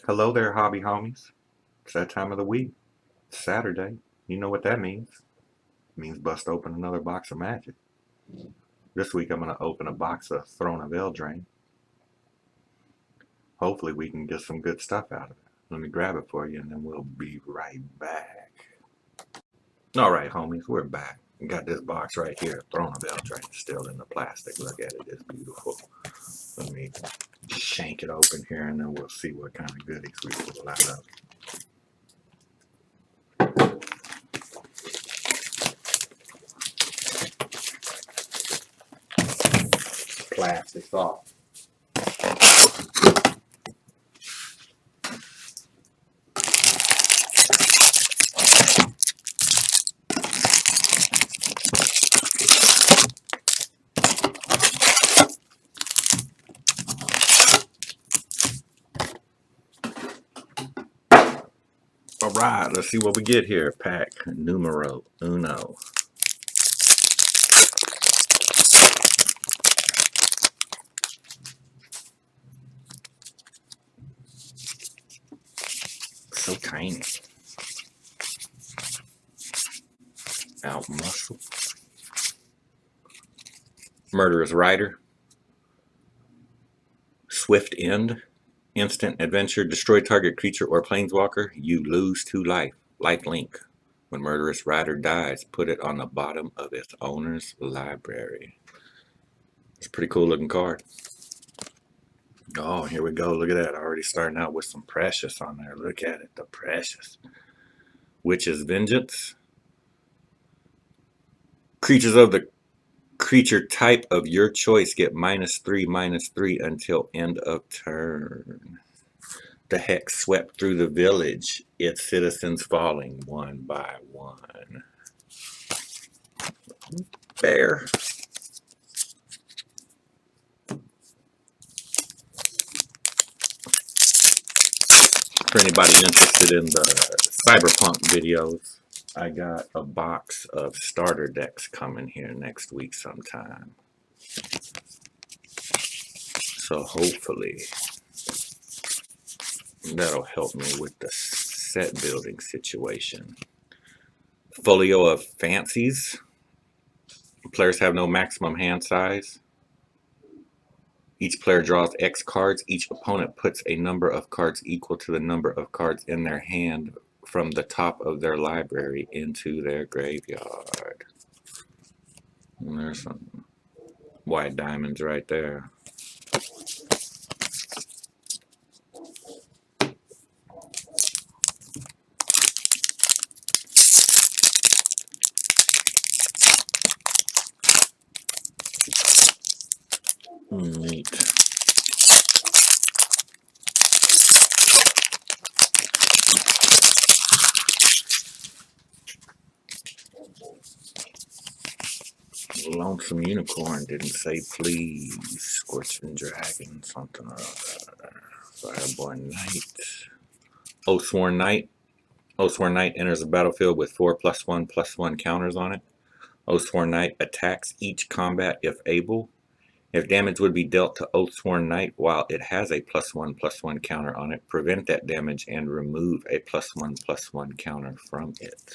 Hello there, hobby homies. It's that time of the week. It's Saturday. You know what that means. It means bust open another box of magic. This week I'm going to open a box of Throne of Eldraine. Hopefully we can get some good stuff out of it. Let me grab it for you and then we'll be right back. Alright homies, we're back. We got this box right here, Throne of Eldraine, still in the plastic. Look at it, it's beautiful. Let me shank it open here and then we'll see what kind of goodies we pull out of it. Plastic's off. Alright, let's see what we get here. Pack numero uno. So tiny. Out muscle. Murderous Rider. Swift End. Instant adventure. Destroy target creature or planeswalker. You lose 2 life. Life link. When Murderous Rider dies, put it on the bottom of its owner's library. It's a pretty cool looking card. Oh, here we go. Look at that. Already starting out with some precious on there. Look at it. The precious. Witch's Vengeance. Creatures of the creature type of your choice get -3/-3 until end of turn. The hex swept through the village, its citizens falling one by one. Fair. For anybody interested in the Cyberpunk videos, I got a box of starter decks coming here next week sometime. So hopefully that'll help me with the set building situation. Folio of Fancies. Players have no maximum hand size. Each player draws X cards. Each opponent puts a number of cards equal to the number of cards in their hand from the top of their library into their graveyard. And there's some white diamonds right there. Neat. Lonesome Unicorn didn't say please. Scorching Dragon, something or other. Fireborn Knight. Oathsworn Knight. Oathsworn Knight enters the battlefield with 4 +1/+1 counters on it. Oathsworn Knight attacks each combat if able. If damage would be dealt to Oathsworn Knight while it has a +1/+1 counter on it, prevent that damage and remove a +1/+1 counter from it.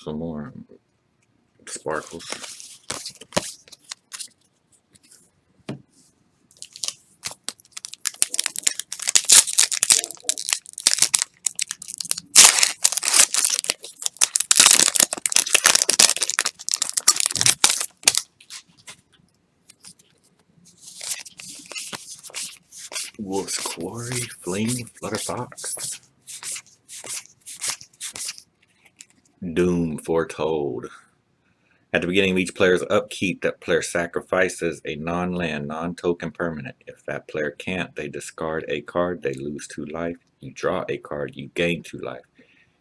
Some more sparkles. Wolf's Quarry, Fling, Flutterfox. Doom, Foretold. At the beginning of each player's upkeep, that player sacrifices a non-land, non-token permanent. If that player can't, they discard a card, they lose 2 life. You draw a card, you gain 2 life.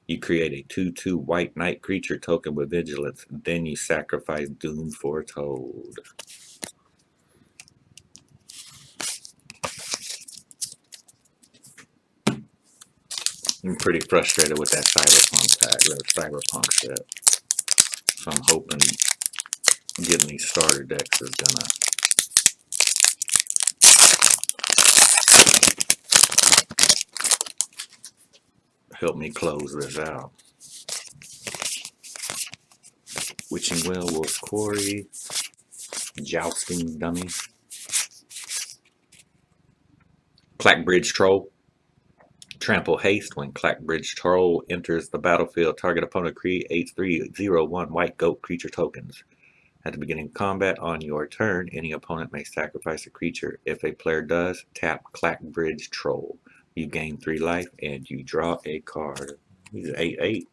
You create a 2/2 white knight creature token with vigilance, then you sacrifice Doom, Foretold. I'm pretty frustrated with that Cyberpunk pack, the Cyberpunk set. So I'm hoping getting these starter decks is gonna help me close this out. Witching Well, Wolf's Quarry, Jousting Dummy, Clackbridge Troll. Trample haste. When Clackbridge Troll enters the battlefield, target opponent creates 3/0/1 white goat creature tokens. At the beginning of combat on your turn, any opponent may sacrifice a creature. If a player does, tap Clackbridge Troll. You gain 3 life and you draw a card. He's 8/8.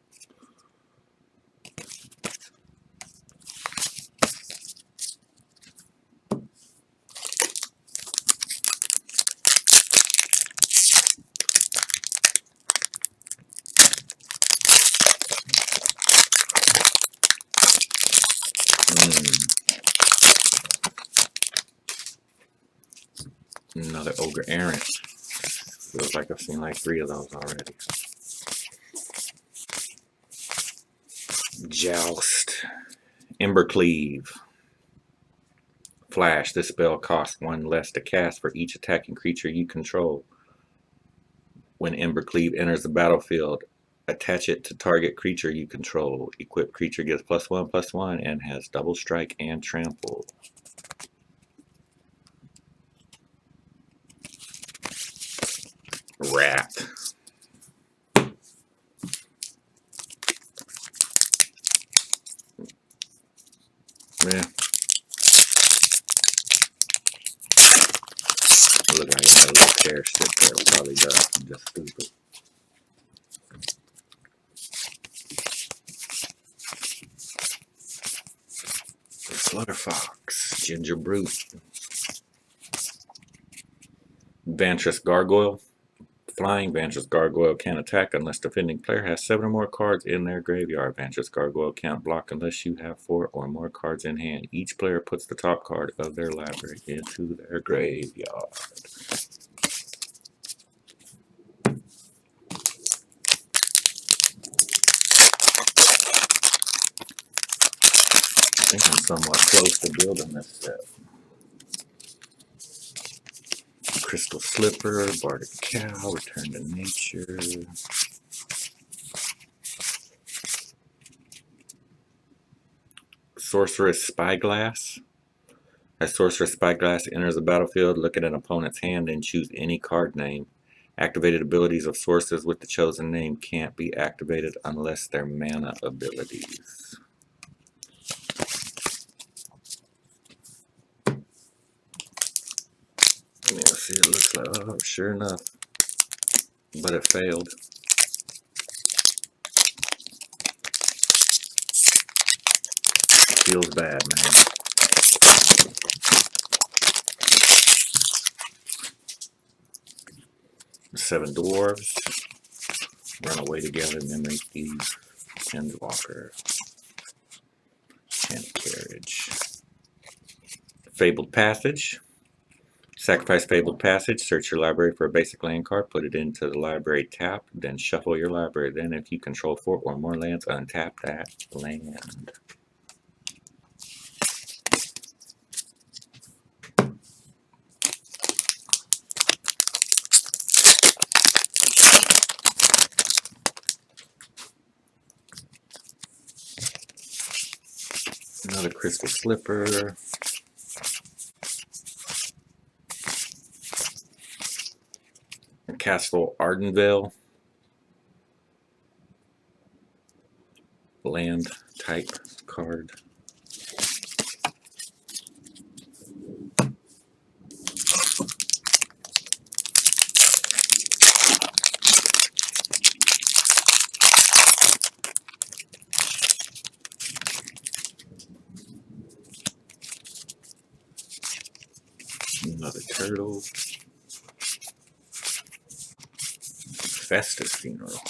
Another Ogre Errant. Feels like I've seen like 3 of those already. Joust. Embercleave. Flash. This spell costs 1 less to cast for each attacking creature you control. When Embercleave enters the battlefield, attach it to target creature you control. Equipped creature gets +1/+1 and has double strike and trample. Rat. Yeah. Look like I had a little chair sit there. It probably does. I'm just stupid. Flutterfox. Ginger Brute. Vantress Gargoyle. Flying. Vantress Gargoyle can't attack unless the defending player has 7 or more cards in their graveyard. Vantress Gargoyle can't block unless you have 4 or more cards in hand. Each player puts the top card of their library into their graveyard. I think I'm somewhat close to building this set. Crystal Slipper, Bardic Cow, Return to Nature. Sorcerous Spyglass. As Sorcerous Spyglass enters the battlefield, look at an opponent's hand and choose any card name. Activated abilities of sources with the chosen name can't be activated unless they're mana abilities. Yeah, see, it looks like, oh, sure enough. But it failed. Feels bad, man. Seven Dwarves. Run away together and then make these Endwalker. And Carriage. Fabled Passage. Sacrifice Fabled Passage, search your library for a basic land card, put it into the library tap, then shuffle your library. Then if you control 4 or more lands, untap that land. Another Crystal Slipper. Castle Ardenvale. Land type card. Another turtle. Festus Funeral.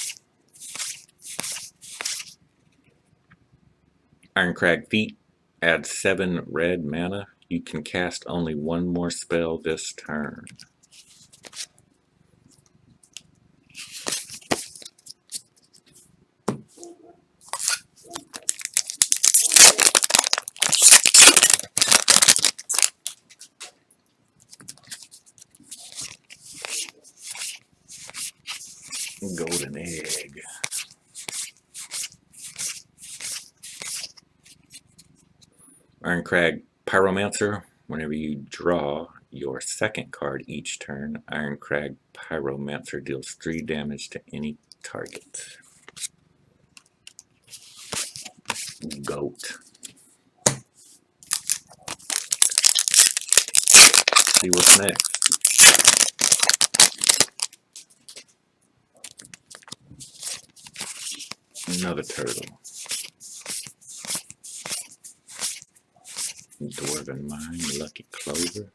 Irencrag Feet. Add 7 red mana. You can cast only 1 more spell this turn. Golden Egg. Irencrag Pyromancer. Whenever you draw your second card each turn, Irencrag Pyromancer deals 3 damage to any target. Goat. See what's next. Another turtle. Dwarven Mine, Lucky Clover.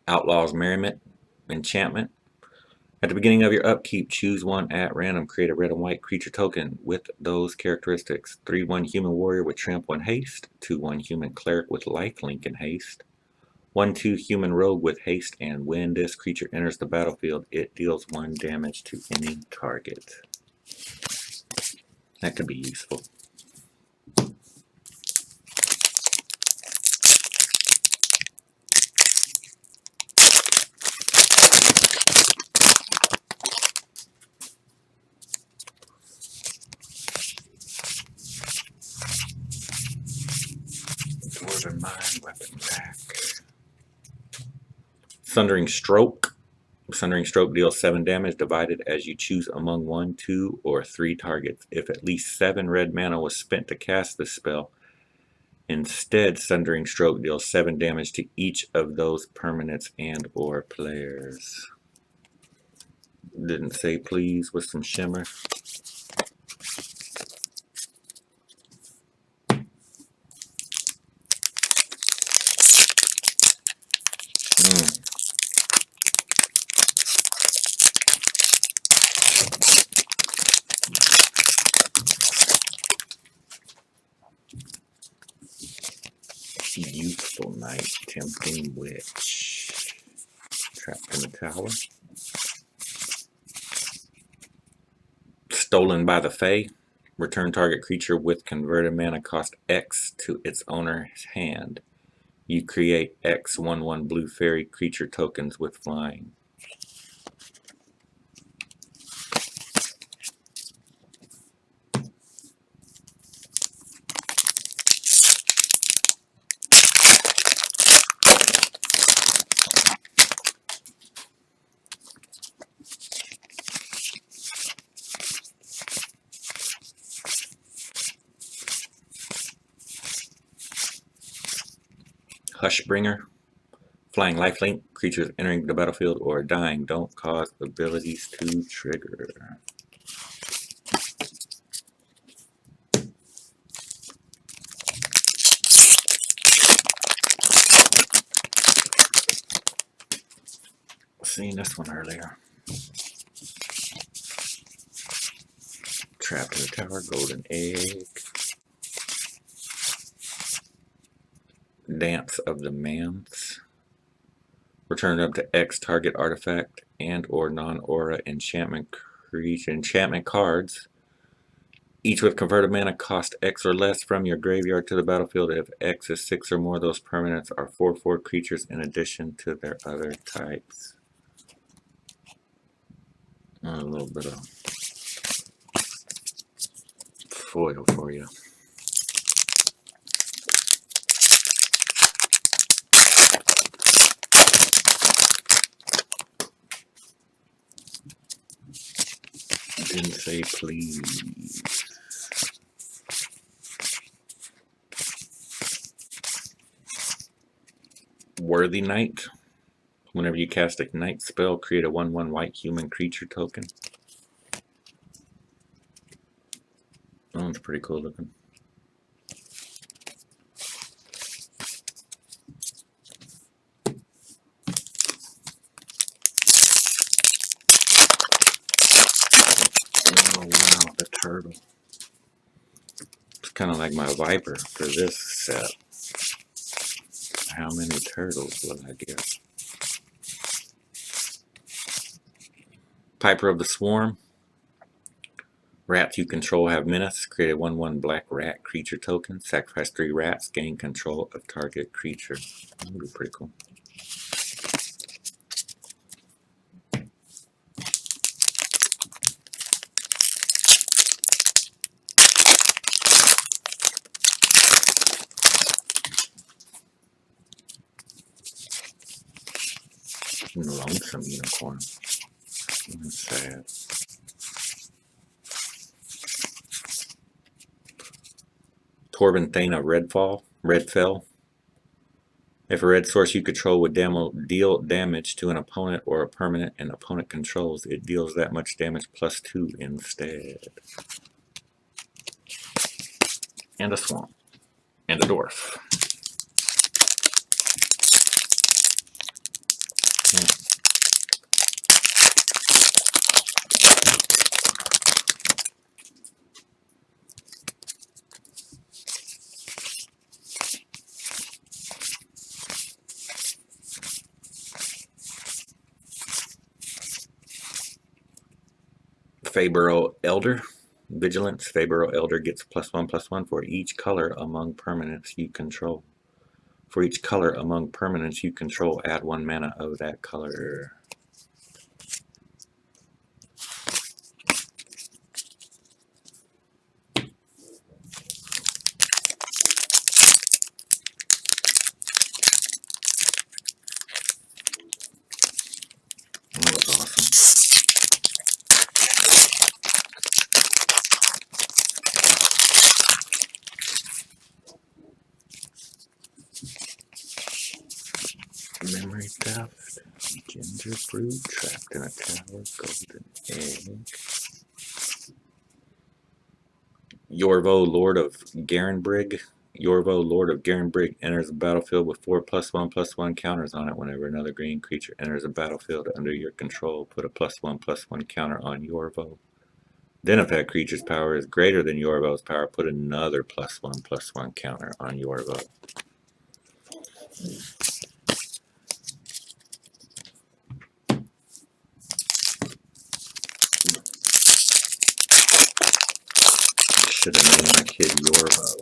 Outlaws Merriment, enchantment. At the beginning of your upkeep, choose one at random. Create a red and white creature token with those characteristics. 3/1 human warrior with trample and haste. 2/1 human cleric with lifelink and haste. 1/2 human rogue with haste, and when this creature enters the battlefield, it deals 1 damage to any target. That could be useful. Dwarven Mine, weapon back. Sundering Stroke. Sundering Stroke deals 7 damage divided as you choose among 1, 2, or 3 targets. If at least 7 red mana was spent to cast this spell, instead Sundering Stroke deals 7 damage to each of those permanents and or players. Didn't say please with some shimmer. Youthful Knight, Tempting Witch. Trapped in the Tower. Stolen by the Fae. Return target creature with converted mana cost X to its owner's hand. You create X 1/1 blue fairy creature tokens with flying. Hushbringer. Flying lifelink. Creatures entering the battlefield or dying don't cause abilities to trigger. Seen this one earlier. Trapped in the Tower, Golden Egg. Dance of the Manse. Return up to X target artifact and or non-aura enchantment cards, each with converted mana cost X or less, from your graveyard to the battlefield. If X is 6 or more, those permanents are 4/4 creatures in addition to their other types. A little bit of foil for you. Didn't say please. Worthy Knight. Whenever you cast a Knight spell, create a 1/1 white human creature token. That one's pretty cool looking. Oh wow, the turtle. It's kind of like my Viper for this set. How many turtles will I get? Piper of the Swarm. Rats you control have menace. Create a 1/1 black rat creature token. Sacrifice 3 rats. Gain control of target creature. That would be pretty cool. Lonesome unicorn. That's sad. Torbran, Thane of Redfell. If a red source you control would deal damage to an opponent or a permanent an opponent controls, it deals that much damage +2 instead. And a swamp. And a dwarf. Faeburrow Elder. Vigilance. Faeburrow Elder gets +1/+1 for each color among permanents you control. For each color among permanents you control, add 1 mana of that color. That was awesome. Memory theft, ginger fruit trapped in a tower, golden egg. Yorvo, Lord of Garenbrig. Yorvo, Lord of Garenbrig, enters the battlefield with 4 +1/+1 counters on it. Whenever another green creature enters the battlefield under your control, put a +1/+1 counter on Yorvo. Then if that creature's power is greater than Yorvo's power, put another +1/+1 counter on Yorvo. Should have named my kid Yorvo.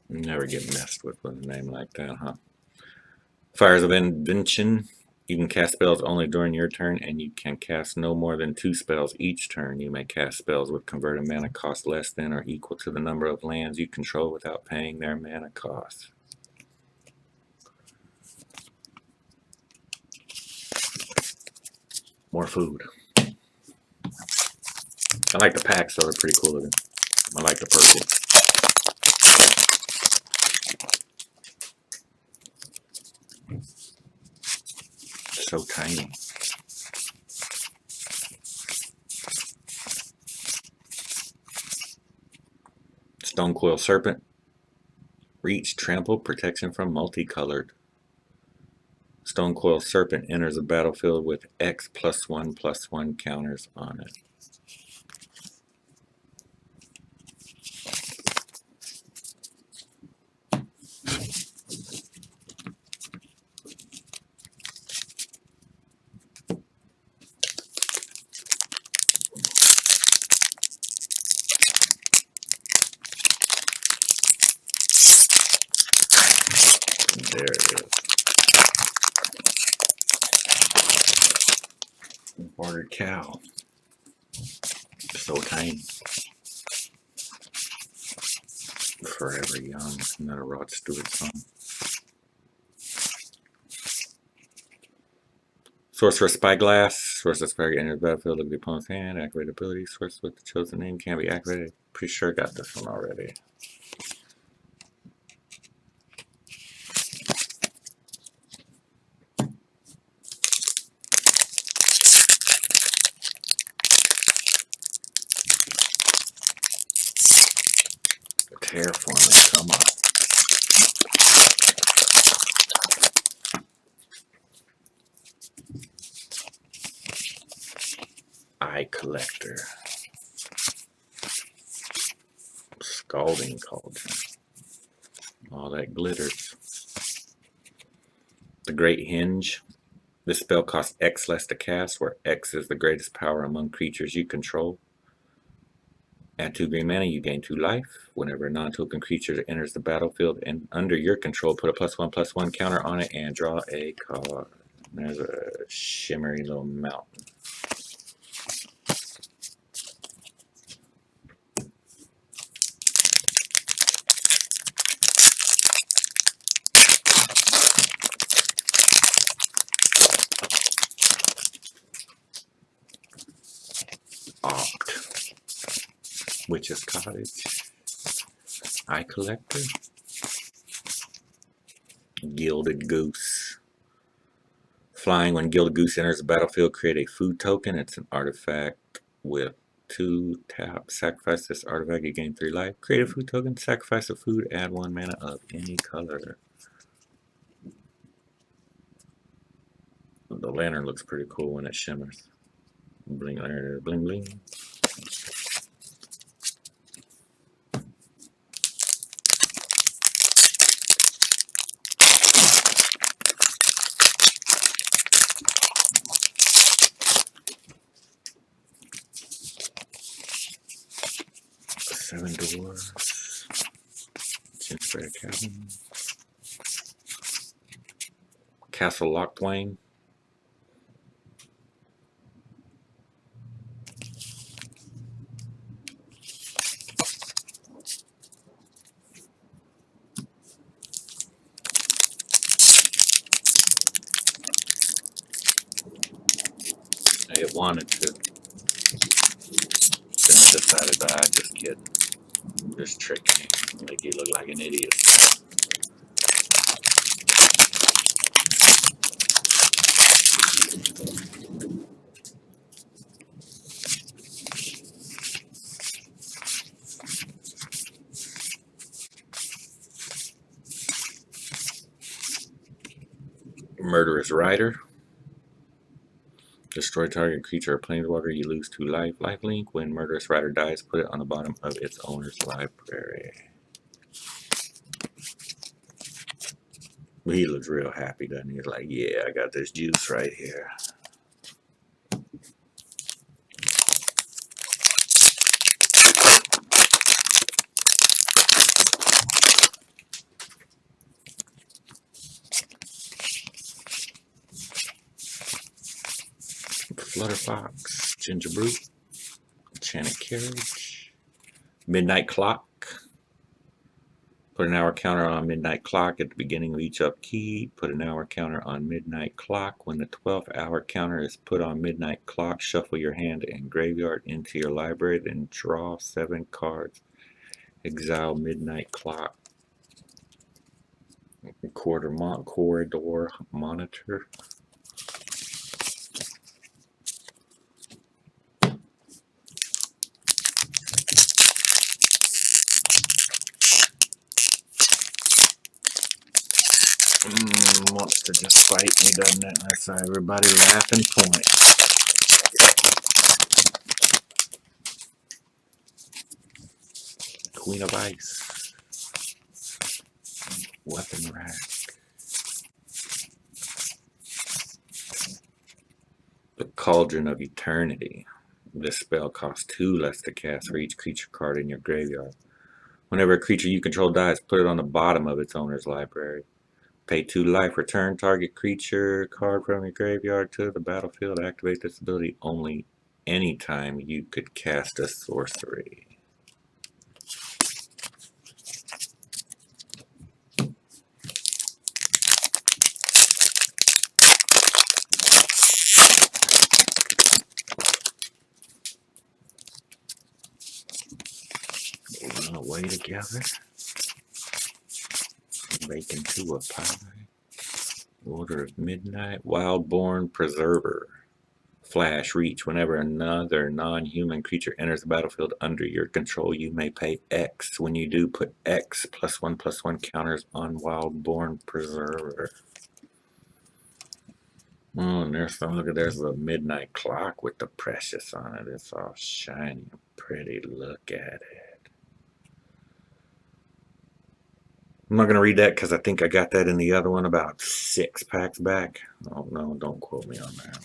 Never get messed with a name like that, huh? Fires of Invention. You can cast spells only during your turn, and you can cast no more than 2 spells each turn. You may cast spells with converted mana cost less than or equal to the number of lands you control without paying their mana cost. More food. I like the packs, though. They're pretty cool looking. I like the purple. So tiny. Stonecoil Serpent. Reach, trample, protection from multicolored. Stonecoil Serpent enters the battlefield with X +1/+1 counters on it. There it is. Bordered cow. So tiny. Forever young. Another Rod Stewart song. Sorcerous Spyglass. Sorcerous Spyglass enters the battlefield. Look at the opponent's hand. Activate ability. Source with the chosen name can't be activated. Pretty sure I got this one already. Terraforming, come on. Eye Collector. Scalding Cauldron. All that glitters. The Great Henge. This spell costs X less to cast, where X is the greatest power among creatures you control. Add 2 green mana, you gain 2 life. Whenever a non-token creature enters the battlefield and under your control, put a +1/+1 counter on it and draw a card. There's a shimmery little mountain. Opt. Witch's Cottage. Eye Collector. Gilded Goose. Flying, when Gilded Goose enters the battlefield, create a food token. It's an artifact with 2 tap. Sacrifice this artifact, you gain 3 life. Create a food token, sacrifice a food, add 1 mana of any color. The lantern looks pretty cool when it shimmers. Bling, bling, bling. Seven Dwarves. Gingerbread Cabin. Castle Locthwain. It wanted to. Then it decided that I just kidding. Just tricking me. Make you look like an idiot. Murderous Rider. Destroy target creature or planeswalker, you lose 2 life. Lifelink. When Murderous Rider dies, put it on the bottom of its owner's library. He looks real happy, doesn't he? He's like, yeah, I got this juice right here. Flutterfox, Gingerbread, Enchanted Carriage, Midnight Clock. Put an hour counter on Midnight Clock at the beginning of each upkeep. Put an hour counter on Midnight Clock. When the 12th hour counter is put on Midnight Clock, shuffle your hand and graveyard into your library, then draw 7 cards. Exile Midnight Clock. Corridor Monitor. Wants to just fight me, doesn't it? That's how everybody laugh and point. Queen of Ice. Weapon Rack. The Cauldron of Eternity. This spell costs 2 less to cast for each creature card in your graveyard. Whenever a creature you control dies, put it on the bottom of its owner's library. Pay 2 life. Return target creature card from your graveyard to the battlefield. Activate this ability only anytime you could cast a sorcery. Run away together. Bake into a pie. Order of Midnight. Wildborn Preserver. Flash, reach. Whenever another non-human creature enters the battlefield under your control, you may pay X. When you do, put X +1/+1 counters on Wildborn Preserver. Oh, and there's some. Look at, there's a Midnight Clock with the precious on it. It's all shiny and pretty. Look at it. I'm not going to read that because I think I got that in the other one about 6 packs back. Oh, no, don't quote me on that.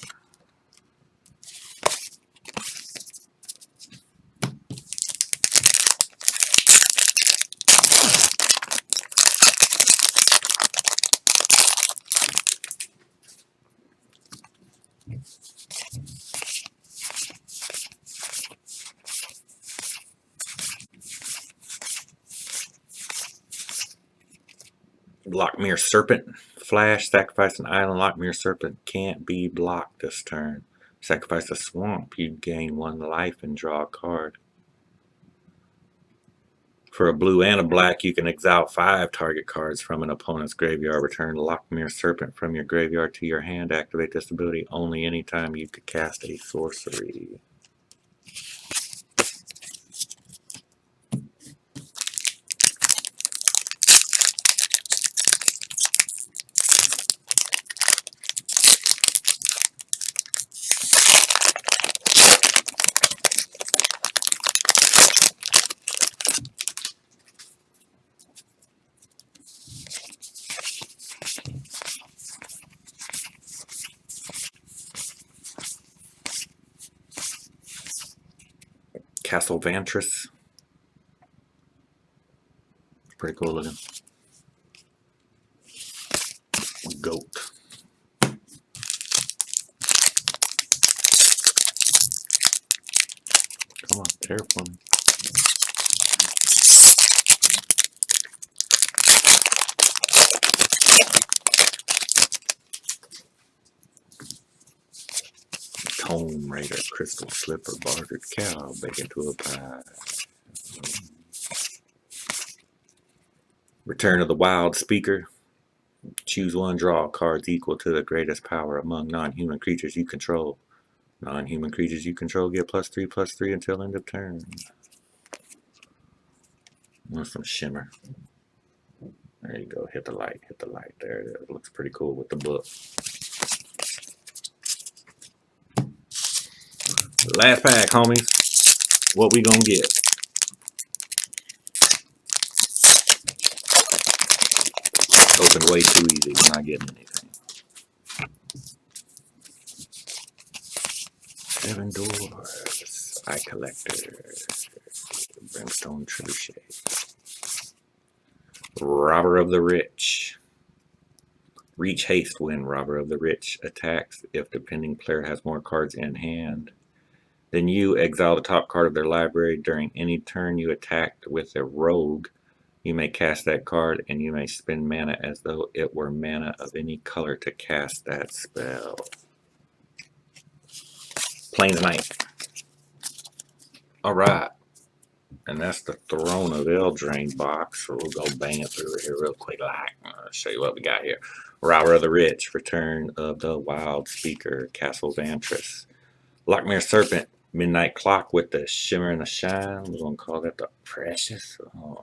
Lochmere Serpent. Flash, sacrifice an island. Lochmere Serpent can't be blocked this turn. Sacrifice a swamp, you gain 1 life and draw a card. For a blue and a black, you can exile 5 target cards from an opponent's graveyard. Return Lochmere Serpent from your graveyard to your hand. Activate this ability only anytime you could cast a sorcery. Castle Vantress. Pretty cool looking. Goat. Come on, terraforming. Tome Raider, Crystal Slipper, Bartered Cow, Bacon to a Pie. Return of the Wildspeaker. Choose 1, draw cards equal to the greatest power among non-human creatures you control. Non-human creatures you control get +3/+3 until end of turn. Want some shimmer. There you go. Hit the light. Hit the light. There it is. It looks pretty cool with the book. Last pack, homies. What we gonna get? Opened way too easy. We're not getting anything. 7 Doors. Eye Collector. Brimstone Trebuchet. Robber of the Rich. Reach haste when Robber of the Rich attacks. If the pending player has more cards in hand, then you exile the top card of their library. During any turn you attacked with a rogue, you may cast that card, and you may spend mana as though it were mana of any color to cast that spell. Plains Knight. Alright. And that's the Throne of Eldraine box. So we'll go bang it through here real quick. I'll show you what we got here. Robber of the Rich. Return of the Wildspeaker. Castle Vantress. Lochmere Serpent. Midnight Clock with the shimmer and the shine. We're going to call that the Precious. Oh.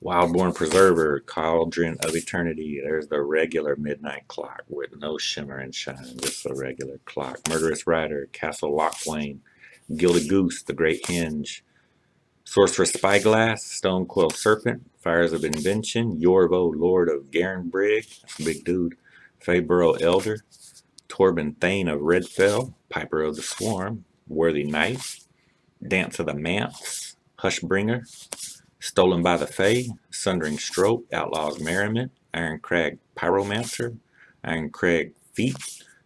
Wildborn Preserver. Cauldron of Eternity. There's the regular Midnight Clock with no shimmer and shine. Just a regular clock. Murderous Rider. Castle Locthwain. Gilded Goose. The Great Henge. Sorcerous Spyglass. Stonecoil Serpent. Fires of Invention. Yorvo, Lord of Garenbrig. That's a big dude. Faeburrow Elder. Torbran, Thane of Redfell. Piper of the Swarm. Worthy Knight. Dance of the Manse. Hushbringer. Stolen by the Fae. Sundering Stroke. Outlaws Merriment. Irencrag Pyromancer. Irencrag Feet.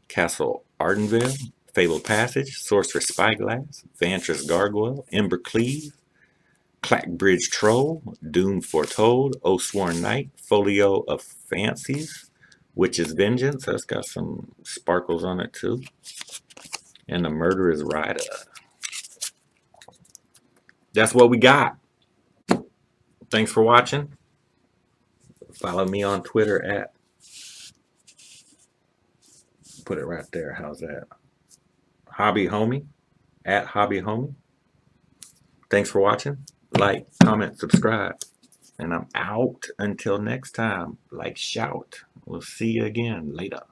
Castle Ardenvale. Fabled Passage. Sorcerous Spyglass. Vantress Gargoyle. Embercleave. Clackbridge Troll. Doom Foretold. Oathsworn Knight. Folio of Fancies. Witch's Vengeance. That's got some sparkles on it too. And the Murderous Rider. That's what we got. Thanks for watching. Follow me on Twitter at, put it right there, how's that? Hobby Homie, at Hobby Homie. Thanks for watching. Like, comment, subscribe. And I'm out until next time. Like, shout. We'll see you again later.